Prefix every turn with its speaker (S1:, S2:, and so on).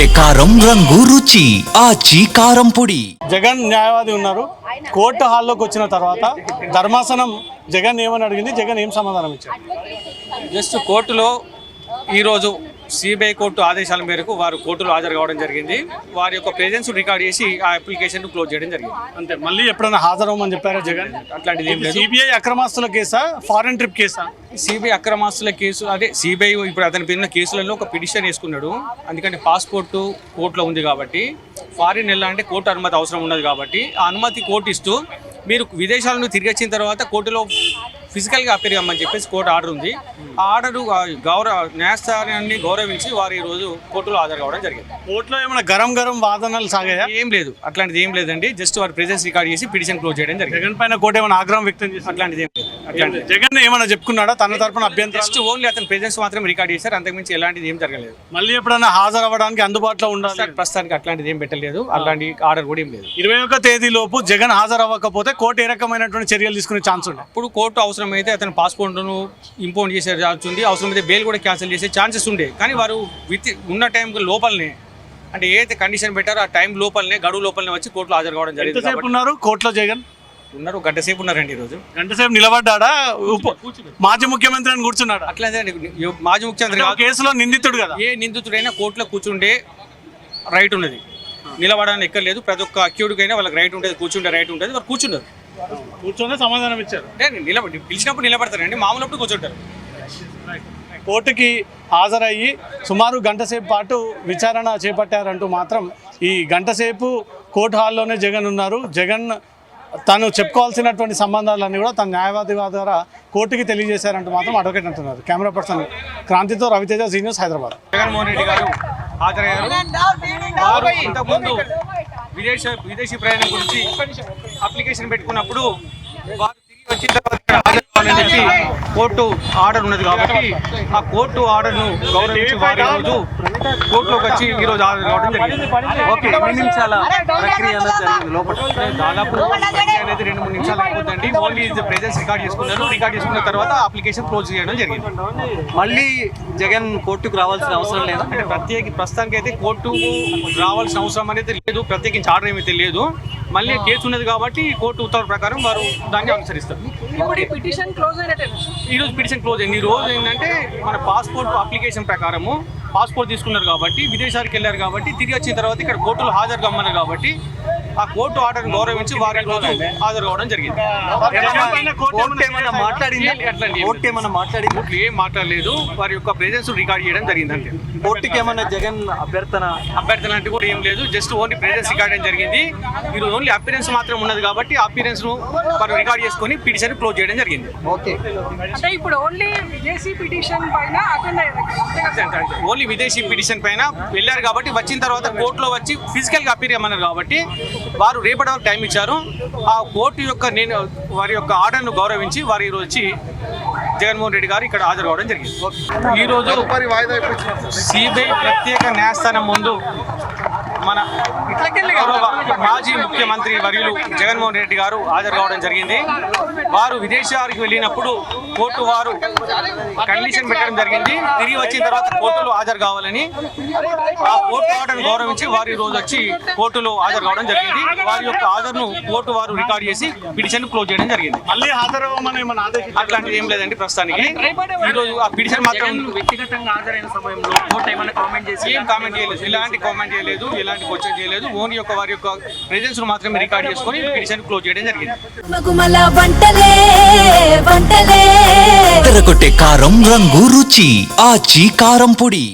S1: ఎర్రగొట్టే కారం రంగు రుచి ఆచి కారం పొడి.
S2: జగన్ న్యాయవాది ఉన్నారు. కోర్టు హాల్లోకి వచ్చిన తర్వాత ధర్మాసనం జగన్ ఏమని అడిగింది, జగన్ ఏం సమాధానం ఇచ్చారు?
S3: జస్ట్ కోర్టులో ఈరోజు సిబిఐ కోర్టు ఆదేశాల మేరకు వారు కోర్టులో హాజరు కావడం జరిగింది. వారి యొక్క ప్రెజెన్స్ రికార్డ్ చేసి ఆ అప్లికేషన్ క్లోజ్ చేయడం జరిగింది.
S2: అంతే. మళ్ళీ ఎప్పుడైనా హాజరవ్వమని చెప్పారా జగన్?
S3: అట్లాంటిది ఏం లేదు.
S2: సిబిఐ అక్రమాస్తుల కేసా, ఫారెన్ ట్రిప్ కేసా?
S3: సిబిఐ అక్రమాస్తుల కేసు, అదే సిబిఐ ఇప్పుడు అతని పేరున్న కేసులలో ఒక పిటిషన్ వేసుకున్నాడు. అందుకని పాస్పోర్టు కోర్టులో ఉంది కాబట్టి ఫారిన్ వెళ్ళాలంటే కోర్టు అనుమతి అవసరం ఉన్నది కాబట్టి ఆ అనుమతి కోర్టు ఇస్తూ మీరు విదేశాలను తిరిగి వచ్చిన తర్వాత కోర్టులో ఫిజికల్గా అపేర్ కమ్మని చెప్పేసి కోర్టు ఆర్డర్ ఉంది. ఆ ఆర్డరు న్యాయస్థానాన్ని గౌరవించి వారు ఈరోజు కోర్టులో హాజరు కావడం జరిగింది.
S2: కోర్టులో ఏమైనా గరం వాదనలు సాగాయా?
S3: ఏం లేదు, అట్లాంటిది ఏం లేదండి. జస్ట్ వారి ప్రెజెన్స్ రికార్డ్ చేసి పిటిషన్ క్లోజ్ చేయడం జరిగింది.
S2: జగన్ పైన కోర్టు ఏమైనా ఆగ్రహం వ్యక్తం చేసి?
S3: అట్లాంటిది ఏం లేదు. అట్లాంటిది
S2: జగన్ ఏమైనా చెప్పుకున్నాడా తన తరపున అభ్యంతరం?
S3: జస్ట్ ఓన్లీ అతని ప్రెజెన్స్ మాత్రం రికార్డ్ చేశారు, అంతకుమించి ఎలాంటిది ఏం జరగలేదు.
S2: మళ్ళీ ఎప్పుడైనా హాజరు అవ్వడానికి అందుబాటులో ఉండాలి?
S3: ప్రస్తుతానికి అట్లాంటిది ఏం పెట్టలేదు, అలాంటి ఆర్డర్ కూడా ఏం లేదు.
S2: 21వ తేదీలోపు జగన్ హాజరు అవ్వకపోతే కోర్టు ఏ రకమైనటువంటి చర్యలు తీసుకునే ఛాన్స్ ఉంది?
S3: ఇప్పుడు కోర్టు అవసరమైతే అతని పాస్పోర్ట్ను ఇంపోర్ట్ చేసే ఛాన్స్ ఉంది, అవసరమైతే బెయిల్ కూడా క్యాన్సిల్ చేసే ఛాన్సెస్ ఉండే. కానీ వారు ఉన్న టైం లోపలనే, అంటే ఏదైతే కండిషన్ పెట్టారో ఆ టైం లోపలనే, గడువు లోపలనే వచ్చి కోర్టులో హాజరు కావడం జరిగింది.
S2: ఎంతసేపు ఉన్నారు కోర్టులో జగన్?
S3: ఉన్నారు, గంట సేపు ఉన్నారండి. ఈరోజు
S2: గంట సేపు నిలబడ్డా? మాజీ ముఖ్యమంత్రి అని కూర్చున్నాడు?
S3: అట్లనే మాజీ ముఖ్యమంత్రి
S2: కేసులో నిందితుడు కదా.
S3: ఏ నిందితుడైనా కోర్టులో కూర్చుండే రైట్ ఉన్నది, నిలబడడానికి ఎక్కర్లేదు. ప్రతి ఒక్క అక్యూడ్కైనా వాళ్ళకి రైట్ ఉంటుంది, కూర్చుంటే రైట్ ఉంటుంది. వారు కూర్చున్నారు,
S2: కూర్చొని సమాధానం ఇచ్చారు.
S3: పిలిచినప్పుడు నిలబడతారండి, మామూలప్పుడు కూర్చుంటారు.
S2: కోర్టుకి హాజరయ్యి సుమారు గంట సేపు పాటు విచారణ చేపట్టారంటూ మాత్రం ఈ గంట సేపు కోర్టు హాల్లోనే జగన్ ఉన్నారు. జగన్ తను చెప్పుకోవాల్సినటువంటి సంబంధాలన్నీ కూడా తన న్యాయవాది ద్వారా కోర్టుకి తెలియజేశారంటూ మాత్రం అడ్వకేట్ అంటున్నారు. కెమెరా పర్సన్ క్రాంతితో రవితేజ, జీ న్యూస్, హైదరాబాద్.
S3: జగన్మోహన్ రెడ్డి గారు హాజరయ్యారు. వారు ఇంతకుముందు విదేశీ ప్రయాణం గురించి అప్లికేషన్ పెట్టుకున్నప్పుడు వారు తిరిగి వచ్చిన తర్వాత హాజరు కావాలని చెప్పి కోర్టు ఆర్డర్ ఉన్నది కాబట్టి ఆ కోర్టు ఆర్డర్ను గౌరవించి వారు ఈరోజు కోర్టులోకి వచ్చి ఈరోజు హాజరు కావడం జరిగింది. దాదాపు ప్రక్రియ అనేది 2-3 నిమిషాలు అయిపోతుందండి. ఓన్లీ ప్రెజెన్స్ రికార్డ్ చేసుకున్నారు. రికార్డ్ చేసుకున్న తర్వాత అప్లికేషన్ క్లోజ్ చేయడం జరిగింది.
S4: మళ్ళీ జగన్ కోర్టుకు రావాల్సిన అవసరం లేదా?
S3: అంటే ప్రస్తుతానికి అయితే కోర్టుకు రావాల్సిన అవసరం అనేది లేదు, ప్రత్యేకించి ఆర్డర్ ఏమైతే లేదు. మళ్ళీ కేసు ఉన్నది కాబట్టి కోర్టు ఉత్తర్వుల ప్రకారం వారు దాన్ని అనుసరిస్తారు. ఈరోజు పిటిషన్ క్లోజ్ అయింది. ఈ రోజు ఏంటంటే మన పాస్పోర్ట్ అప్లికేషన్ ప్రకారము పాస్పోర్ట్ తీసుకున్నారు కాబట్టి విదేశాలకు వెళ్ళారు కాబట్టి తిరిగి వచ్చిన తర్వాత ఇక్కడ కోర్టులో హాజరు కమ్మన్నారు కాబట్టి ఆ కోర్టు ఆర్డర్ని గౌరవించి వారి రోజు హాజరు కావడం జరిగింది. కోర్టు ఏం మాట్లాడలేదు, వారి యొక్క ప్రెజెన్స్ రికార్డ్ చేయడం జరిగింది. అంటే
S4: కోర్టుకి ఏమన్నా జగన్ అభ్యర్థన
S3: అంటే కూడా ఏం లేదు, జస్ట్ ఓన్లీ ప్రెజెన్స్ రికార్డ్ చేయడం జరిగింది. ఈరోజు ఓన్లీ అపిరెన్స్ మాత్రం ఉన్నది కాబట్టి ఆ అపిరెన్స్ ను వారు రికార్డ్ చేసుకొని పిటిషన్ క్లోజ్ చేయడం జరిగింది.
S4: ఓకే,
S5: అంటే ఇప్పుడు ఓన్లీ విదేశీ పిటిషన్ పైన
S3: ఓన్లీ విదేశీ పిటిషన్ పైన వెళ్ళారు కాబట్టి వచ్చిన తర్వాత కోర్టులో వచ్చి ఫిజికల్గా అపీర్ చేయమన్నారు కాబట్టి వారు రేపటి వరకు టైం ఇచ్చారు. ఆ కోర్టు యొక్క వారి యొక్క ఆర్డర్ను గౌరవించి వారు ఈరోజు వచ్చి జగన్మోహన్ రెడ్డి గారు ఇక్కడ హాజరు కావడం జరిగింది. ఈరోజు సిబిఐ ప్రత్యేక న్యాయస్థానం ముందు మన మాజీ ముఖ్యమంత్రి వర్యులు జగన్మోహన్ రెడ్డి గారు హాజరు కావడం జరిగింది. వారు విదేశాలకు వెళ్ళినప్పుడు కోర్టు వారు కండిషన్ పెట్టడం జరిగింది. తిరిగి వచ్చిన తర్వాత కోర్టులో హాజరు కావాలని ఆ కోర్టు ఆర్డర్ను గౌరవించి వారు ఈ రోజు వచ్చి కోర్టులో హాజరు కావడం జరిగింది. వారి యొక్క హాజరును కోర్టు వారు రికార్డ్ చేసి పిటిషన్ క్లోజ్ చేయడం జరిగింది.
S2: మళ్ళీ హాజరవ్వమని
S3: అట్లాంటిది ఏం లేదండి. ప్రస్తుతానికి ఈ రోజు ఆ పిటిషన్ మాత్రం
S4: వ్యక్తిగతంగా హాజరైన సమయంలో కోర్టు ఏమైనా కామెంట్ చేసి
S3: ఏం కామెంట్ చేయలేదు, ఎలాంటి కామెంట్ చేయలేదు, ఎలాంటి క్వశ్చన్ చేయలేదు. ఓన్లీ యొక్క వారి యొక్క ప్రెజెన్స్ మాత్రమే రికార్డ్ చేసుకొని పిటిషన్ క్లోజ్ చేయడం జరిగింది.
S1: ఎర్రగొట్టే కారం రంగు రుచి ఆచి కారం పొడి.